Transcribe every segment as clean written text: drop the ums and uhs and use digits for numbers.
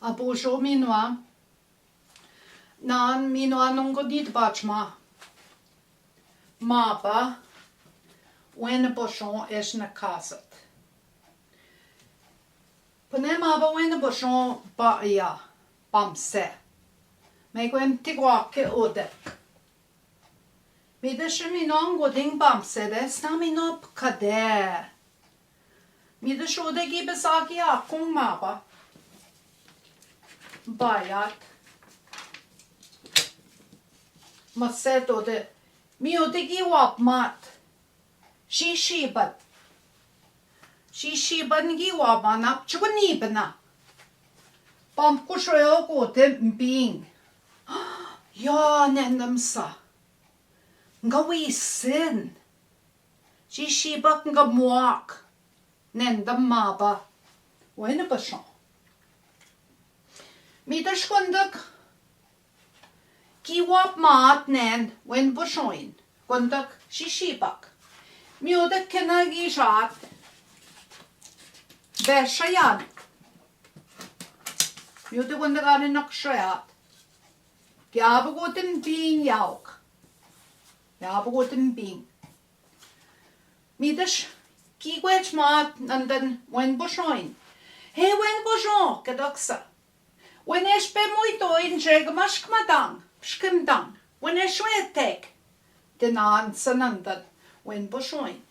Abuzhoo Miinwaa. Naan Miinwaa nungo dibaajma. Maba. Weneboozhoo is na kazat. Pane maba Weneboozhoo ba ya. Bamse. Megwem tigwake odek. Midashe Miinwaa goding bamse des na Miinwaa pkade. Midashe odegi besagi akong maba. Bayat. Maset ode. Mi odegi wabmat. Zhiishiiban. Zhiishiiban gi wabana. Chuguniibana. Pamkushoyo gode mbing. Ja, nendamsa. Nga wisin. Zhiishiibag nga muak. Nendam maba. Weneboozhoo. Midash kundak. Kiwap maat nen Weneboozhooin. Kundak Zhiishiibag. Miudak kenagi shat. Beshayan. Miudak kundak anin nakshayat. Gyabagotin bing yauk. Gyabagotin bing. Midash gigigwejmigwad nandan Weneboozhooin. Hey Weneboozhoo kadaksa. Wenesh be muito in gegkenmaasig pshkimdang. Wenesh wetek. Denan sanandan Weneboozhooin.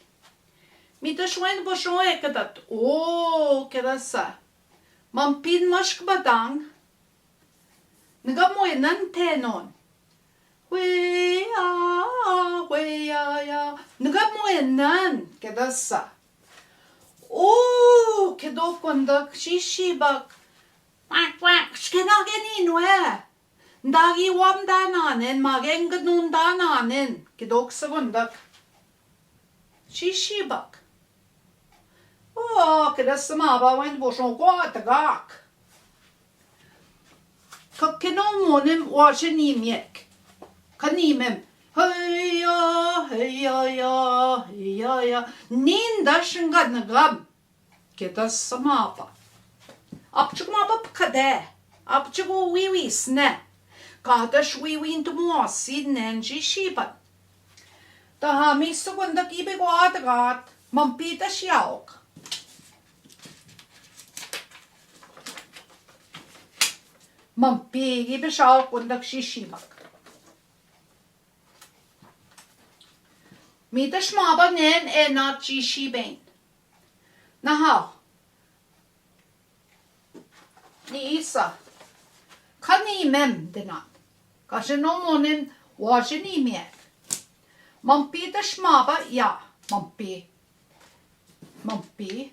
Midash Weneboozhoo ekadat. Oh, kedasa. Manpii maskmadang. Ngamoynan tenon. Gwaya. Ngamoynan kedasa. Oh, kedokondak Zhiishiibag. Quack, shkenageninwe. Ndagi wam dananen, magengad nun dananen. Kidok sagundak. Zhiishiibag. Oh, kedasa maba Weneboozhoo gaawtaagaa'aad. Gkinoomaagemgad. Kanimem. Heya. Nindashngad nagab. Kedasa maba. Apchuk maba pkade. Apchuk wiwisne. Kadash wii-nsaad nen Zhiishiiban. Tahami sugundak ibigwaad Manpii dash yauk. Manpii ibishauk kundak Zhiishiibag. Midash maba nen enat Zhiishiibenh. Nahaw. Ni isa. Kanimem denat. Gkinoomaagemgad wajinimek. Manpii dash maba ya. Manpii.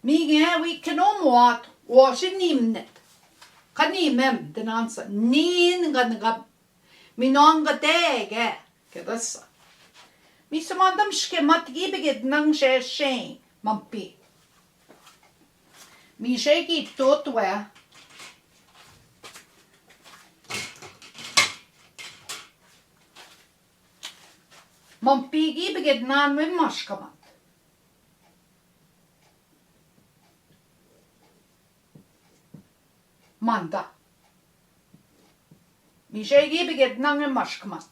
Mige Gkinoomaagemgad wajinimek. Kanimem denansa. Nin ganagab. Minonga dege. Kedasa. Misamandam shkemat gibigidnang sheng. Manpii. Mi shegi totwe. Manpii gibigidnan win mashkamat. Maanda. Mi shegi gibigidnan win mashkamat.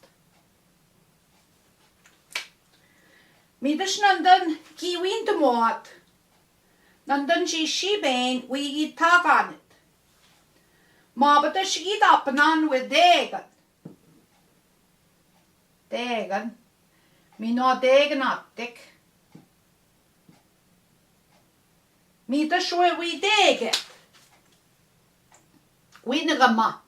Midash nandan gii-wenzhimaan. Nandan Zhiishiibenh wii-zhichged. Mabadash gi-debwe'etwaasig degan. Degan. Miinwaa deganattik. Midash wii-deget. Wii-nagama.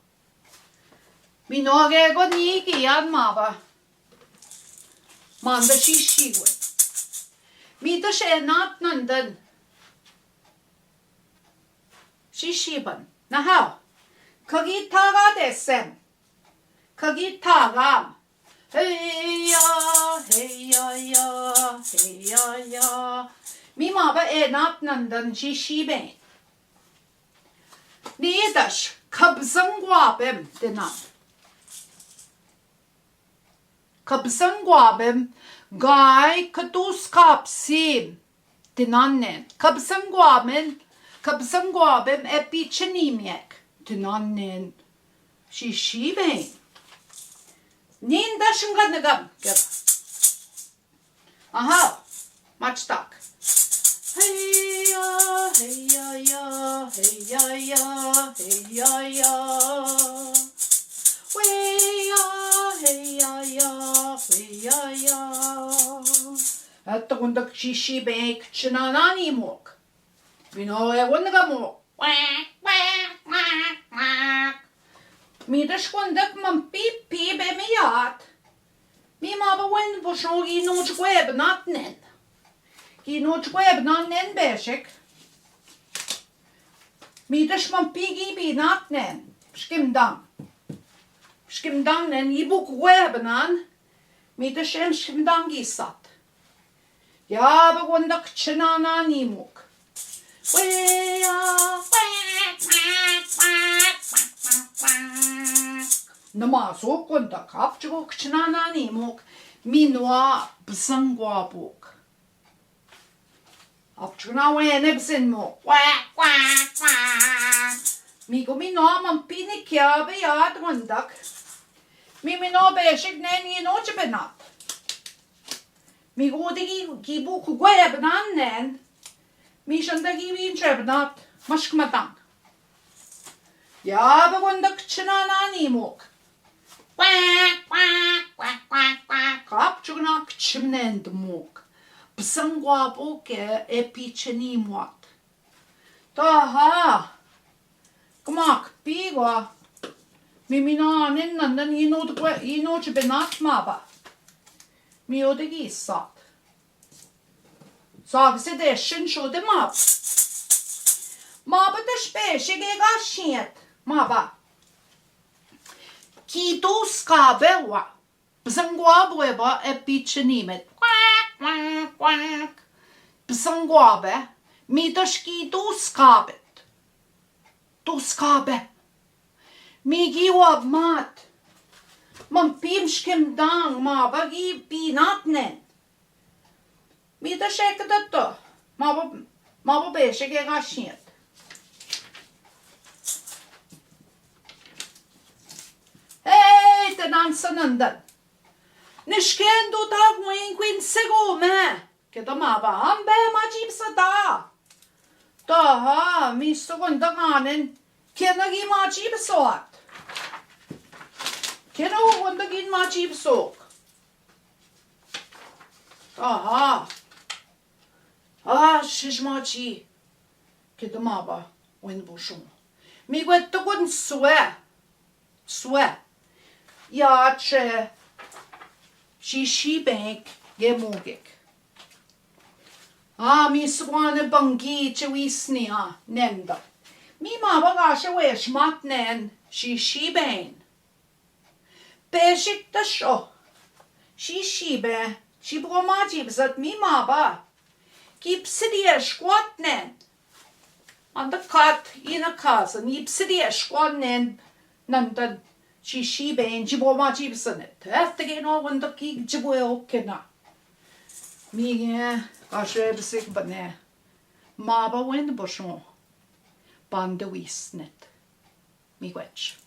Miinwaa gego nigiyan maba. Maanda Zhiishiibag. Midash enat nandan Zhiishiiban. Nahaw. Kagitaagaa'aad esem. Kagitaagaa'aad. Heya. Mi maba enat nandan Zhiishiibenh. Nidash bzingwaabwaad denan. Bzingwaabwaad gai katus kapsim dinannen. Bzingwaabwaad ka bzingwaabwaad epiichi nimek. Tinan nen. Zhiishiibenh. Nin dashinga nagam. Aha. Maçtak. Hey ya, hey ya ya, hey ya ya, hey ya ya. Hey ya, hey ya ya, hey ya ya. Hatta kundak zhiishiibenh chinanani mok. Binoe kundaga mok. Midas kundak Manpii be miat. Mi maba Weneboozhoo gkinoomaagemgad. Gkinoomaagemgad beshik. Midas Manpii gkinoomaagemgad. Schimdang nen ibukwebenan. Midas schimdang gisat. Ja, begondak chinanani mok. Namazo kondak hapchuk chinanani mok. Miinwaa bzingwaabwaad. Hapchuk na wenebzin mok. Migo Miinwaa Manpii ni kyabe yaad kondak. Miinwaa beshik nen gkinoomaagemgad. Migo digi gibukwebenan nen. Mishanda gii-wenzhimaan mashkmadang. Ja, begondak chinanani mok. Hapchuk na kchimnend mok. Bzingwaabwaad epiichi nimek. Taha. Gmak bigwa. Miminanin nandan gkinoomaagemgad maba. Miodegi sat. Sagse deshin shode mab. Maba de speshe gegashit. Maba. Kiduskaabe bzingwaabwaad epiichi nimek. Bzingwaabwaad midas kiduskaabe. Duskaabe. Migiwabmaad. Manpii schimdang maba gkinoomaagemgad. Mida shekadato. Maba beshe gegashit. Hey, tenan sanandan. Nishkendo tag wii-nsaad me. Keda maba ambe majibsada. Taha, misto gondaganen. Kenagi majibsat. Keno gondagin majibsok. Aha. Shishmachi. Keda maba Weneboozhoo. Migwetto gun swe. Ja, che Zhiishiibenh gemogik. Mi swane bangi che wisnia nenda. Mi maba gashe weshmat nen Zhiishiibenh. Beshik da sho. Zhiishiibenh. Dibaajmomgad mi maba. Gipsidieshgwad nen. An de kat in a kazen. Gipsidieshgwad nen. Nandan Zhiishiibenh dibaajmomgad. Efter gkinoomaagemgad gegkenoomaagemgad. Mi gashe bzig bane. Maba Weneboozhoo. Bande wisnet. Miigwech.